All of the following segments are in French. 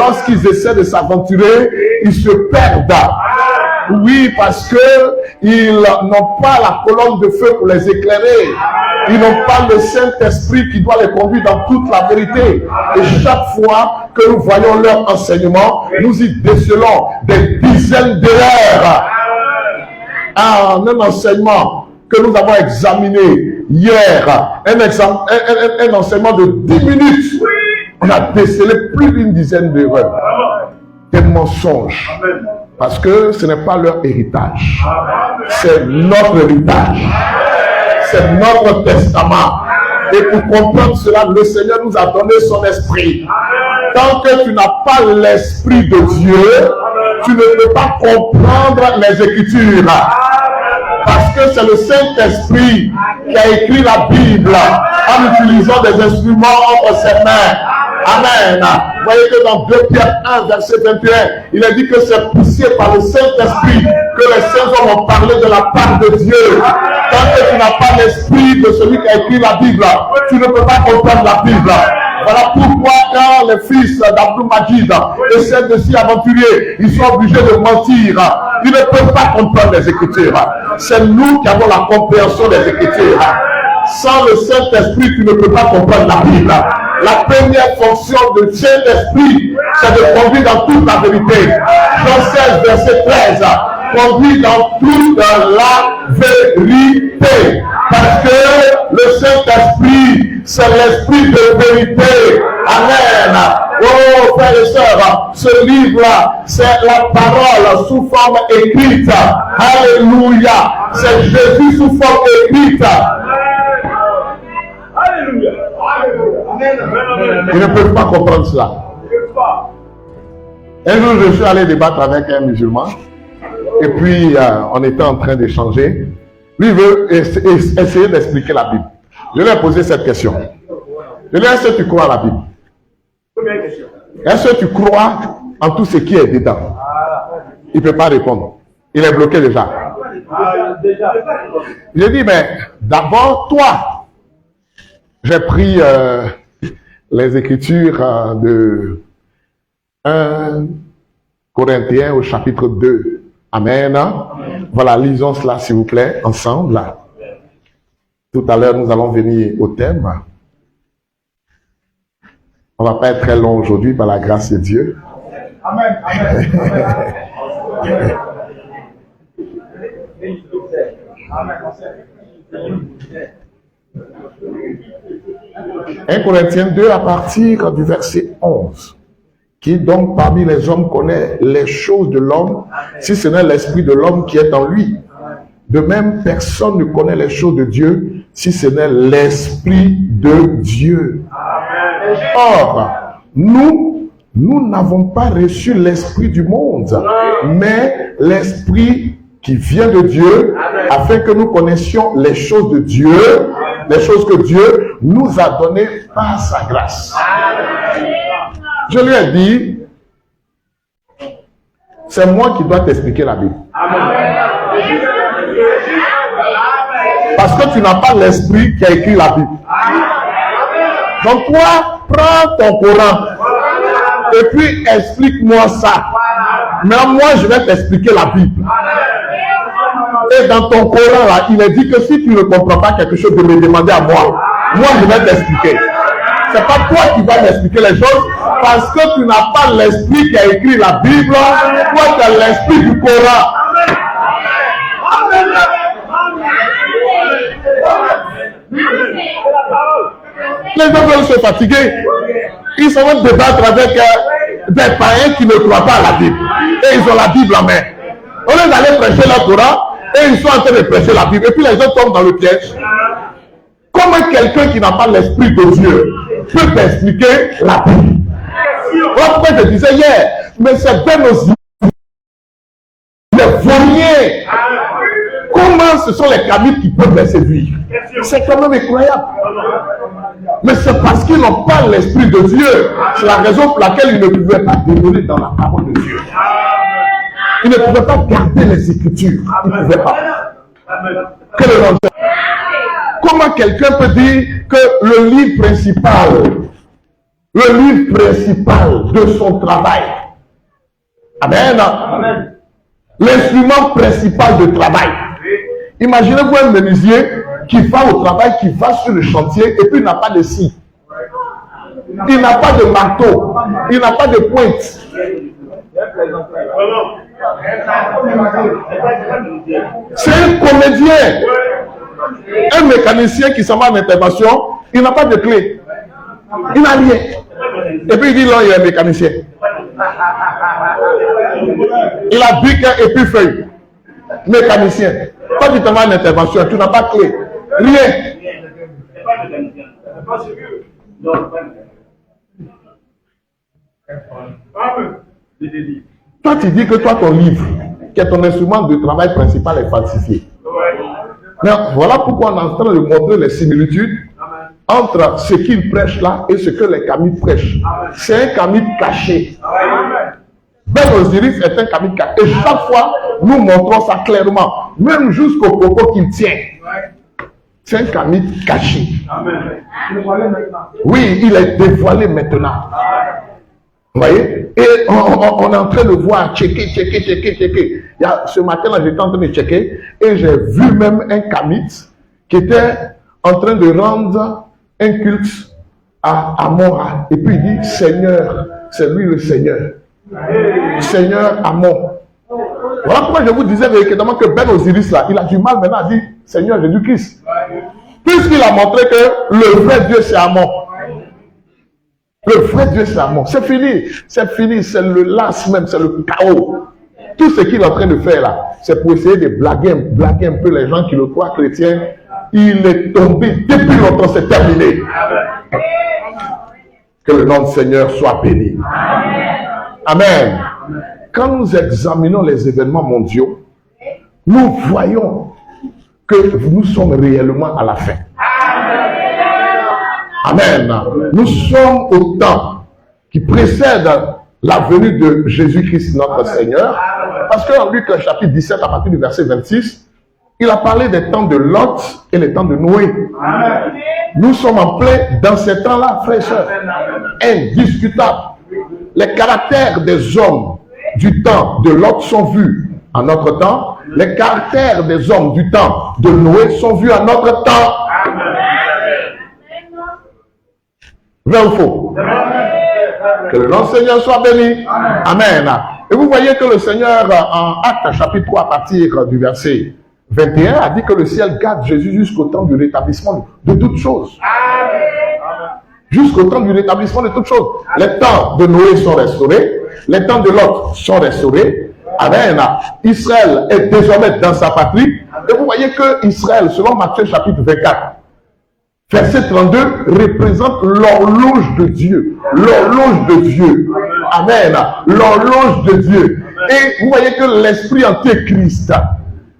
lorsqu'ils essaient de s'aventurer, ils se perdent. Oui, parce que ils n'ont pas la colonne de feu pour les éclairer. Ils n'ont pas le Saint-Esprit qui doit les conduire dans toute la vérité. Et chaque fois que nous voyons leur enseignement, nous y décelons des dizaines d'erreurs. Un enseignement que nous avons examiné hier, un enseignement de 10 minutes, on a décelé plus d'une dizaine d'erreurs, des mensonges. Parce que ce n'est pas leur héritage, c'est notre héritage, c'est notre testament. Et pour comprendre cela, le Seigneur nous a donné son esprit. Tant que tu n'as pas l'esprit de Dieu, tu ne peux pas comprendre les Écritures. Parce que c'est le Saint-Esprit qui a écrit la Bible en utilisant des instruments entre ses mains. Amen. Vous voyez que dans 2 Pierre 1, verset 21, il est dit que c'est poussé par le Saint-Esprit que les saints hommes ont parlé de la part de Dieu. Tant que tu n'as pas l'esprit de celui qui a écrit la Bible, tu ne peux pas comprendre la Bible. Voilà pourquoi quand les fils d'Abdul Majid essaient de s'y aventurer, ils sont obligés de mentir. Ils ne peuvent pas comprendre les Écritures. C'est nous qui avons la compréhension des Écritures. Sans le Saint-Esprit, tu ne peux pas comprendre la Bible. La première fonction de Saint-Esprit, c'est de conduire dans toute la vérité. Jean 16, verset 13. Conduire dans toute la vérité. Parce que le Saint-Esprit, c'est l'esprit de vérité. Amen. Oh, frères et sœurs, ce livre-là, c'est la parole sous forme écrite. Alléluia. C'est Jésus sous forme écrite. Alléluia. Ils ne peuvent pas comprendre cela. Un jour, je suis allé débattre avec un musulman. Et puis, on était en train d'échanger. Lui veut essayer d'expliquer la Bible. Je lui ai posé cette question. Je lui ai dit, est-ce que tu crois à la Bible? Première question. Est-ce que tu crois en tout ce qui est dedans? Il ne peut pas répondre. Il est bloqué déjà. J'ai dit, mais d'abord, toi, j'ai pris les Écritures de 1 Corinthiens au chapitre 2. Amen. Voilà, lisons cela s'il vous plaît, ensemble. Tout à l'heure, nous allons venir au thème. On ne va pas être très long aujourd'hui par la grâce de Dieu. Amen. Amen. 1 Corinthiens 2 à partir du verset 11. Qui donc parmi les hommes connaît les choses de l'homme, si ce n'est l'esprit de l'homme qui est en lui. De même, personne ne connaît les choses de Dieu, si ce n'est l'esprit de Dieu. Or, nous n'avons pas reçu l'esprit du monde, mais l'esprit qui vient de Dieu, afin que nous connaissions les choses de Dieu, les choses que Dieu nous a données par sa grâce. Je lui ai dit, c'est moi qui dois t'expliquer la Bible. Parce que tu n'as pas l'esprit qui a écrit la Bible. Donc toi, prends ton Coran et puis explique-moi ça. Mais moi, je vais t'expliquer la Bible. Et dans ton Coran, là, il est dit que si tu ne comprends pas quelque chose, de me demander à moi. Moi, je vais t'expliquer. C'est pas toi qui vas m'expliquer les choses, parce que tu n'as pas l'esprit qui a écrit la Bible, toi tu as l'esprit du Coran. Les gens veulent se fatiguer, ils s'en vont débattre avec des païens qui ne croient pas à la Bible, et ils ont la Bible en main. Au lieu d'aller prêcher le Coran, et ils sont en train de prêcher la Bible, et puis les gens tombent dans le piège. Comment quelqu'un qui n'a pas l'esprit de Dieu peut t'expliquer la Bible? Voilà pourquoi je disais hier, mais c'est bien aussi les vauriers. Comment ce sont les camites qui peuvent les séduire? C'est quand même incroyable. Mais c'est parce qu'ils n'ont pas l'esprit de Dieu. C'est la raison pour laquelle ils ne pouvaient pas demeurer dans la parole de Dieu. Ils ne pouvaient pas garder les Écritures. Ils ne pouvaient pas. Que le nom de... Comment quelqu'un peut dire que le livre principal le livre principal de son travail. Amen. Amen. L'instrument principal de travail. Imaginez-vous un menuisier qui va au travail, qui va sur le chantier et puis il n'a pas de scie. Il n'a pas de marteau. Il n'a pas de pointe. C'est un comédien. Un mécanicien qui s'en va en intervention, il n'a pas de clé. Il n'a rien. Et puis il dit là, il est un mécanicien. Il a brique et puis feuille. Mécanicien. Quand tu t'en vas en intervention, tu n'as pas de clé. Rien. Toi, tu dis que toi, ton livre, qui est ton instrument de travail principal, est falsifié. Mais voilà pourquoi on est en train de montrer les similitudes entre ce qu'il prêche là et ce que les Kamites prêchent. C'est un Kamite caché. Ben Osiris est un Kamite caché. Et chaque fois, nous montrons ça clairement, même jusqu'au propos qu'il tient. C'est un Kamite caché. Oui, il est dévoilé maintenant. Vous voyez? Et on est en train de voir, checker. Ce matin-là, j'étais en train de checker et j'ai vu même un Kamite qui était en train de rendre un culte à Amon. Et puis il dit, Seigneur, c'est lui le Seigneur. Seigneur Amon. Voilà pourquoi je vous disais véritablement que Ben Osiris, là, il a du mal maintenant à dire Seigneur Jésus-Christ. Puisqu'il a montré que le vrai Dieu, c'est Amon. Le vrai Dieu, c'est Amon. C'est fini. C'est fini. C'est le las même. C'est le chaos. Tout ce qu'il est en train de faire là, c'est pour essayer de blaguer un peu les gens qui le croient chrétien. Il est tombé depuis longtemps. C'est terminé. Que le nom du Seigneur soit béni. Amen. Quand nous examinons les événements mondiaux, nous voyons que nous sommes réellement à la fin. Amen. Nous sommes au temps qui précède la venue de Jésus-Christ notre Seigneur. Parce que dans Luc chapitre 17, à partir du verset 26, il a parlé des temps de Lot et les temps de Noé. Nous sommes en plein dans ces temps-là, frères et sœurs. Indiscutable. Les caractères des hommes du temps de Lot sont vus en notre temps. Les caractères des hommes du temps de Noé sont vus en notre temps. Vrai ou faux? Que le nom du Seigneur soit béni. Amen. Et vous voyez que le Seigneur, en Actes chapitre 3, à partir du verset 21, a dit que le ciel garde Jésus jusqu'au temps du rétablissement de toutes choses. Jusqu'au temps du rétablissement de toutes choses. Les temps de Noé sont restaurés. Les temps de Lot sont restaurés. Amen. Israël est désormais dans sa patrie. Et vous voyez que Israël, selon Matthieu chapitre 24, verset 32, représente l'horloge de Dieu. L'horloge de Dieu. Amen. L'horloge de Dieu. Et vous voyez que l'esprit antéchrist,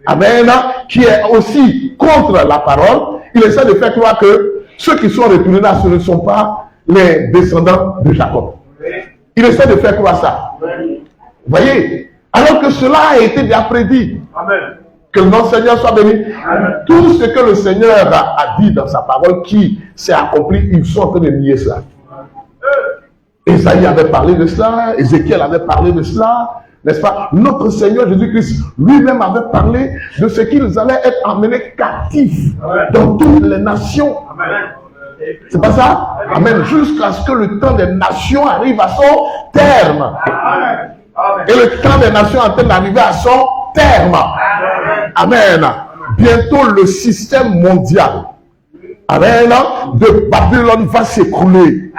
amen, qui est aussi contre la parole, il essaie de faire croire que ceux qui sont retournés là, ce ne sont pas les descendants de Jacob. Il essaie de faire croire ça. Vous voyez? Alors que cela a été déjà prédit. Amen. Que le nom du Seigneur soit béni. Amen. Tout ce que le Seigneur a dit dans sa parole qui s'est accompli, ils sont en train de nier cela. Ésaïe avait parlé de cela, Ézéchiel avait parlé de cela, n'est-ce pas? Notre Seigneur Jésus-Christ lui-même avait parlé de ce qu'ils allaient être emmenés captifs dans toutes les nations. C'est pas ça? Amen. Jusqu'à ce que le temps des nations arrive à son terme. Et le temps des nations est en train d'arriver à son terme. Amen. Bientôt le système mondial, amen, de Babylone va s'écrouler.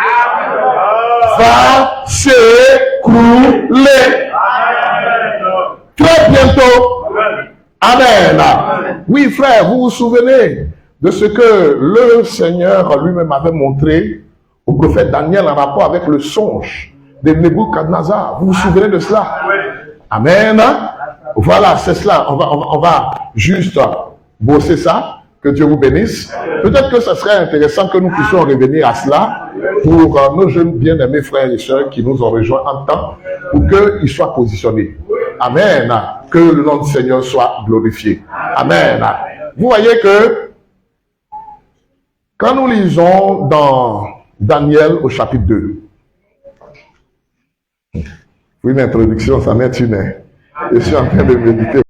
Va s'écrouler. Très bientôt. Amen. Oui, frère, vous vous souvenez de ce que le Seigneur lui-même avait montré au prophète Daniel en rapport avec le songe de Nebuchadnezzar. Vous vous souvenez de cela? Amen. Voilà, c'est cela. On va juste bosser ça. Que Dieu vous bénisse. Peut-être que ce serait intéressant que nous puissions revenir à cela pour nos jeunes bien-aimés frères et sœurs qui nous ont rejoints en temps pour qu'ils soient positionnés. Amen. Que le nom du Seigneur soit glorifié. Amen. Vous voyez que quand nous lisons dans Daniel au chapitre 2, Pour une introduction, ça met une heure. Je suis en train de méditer.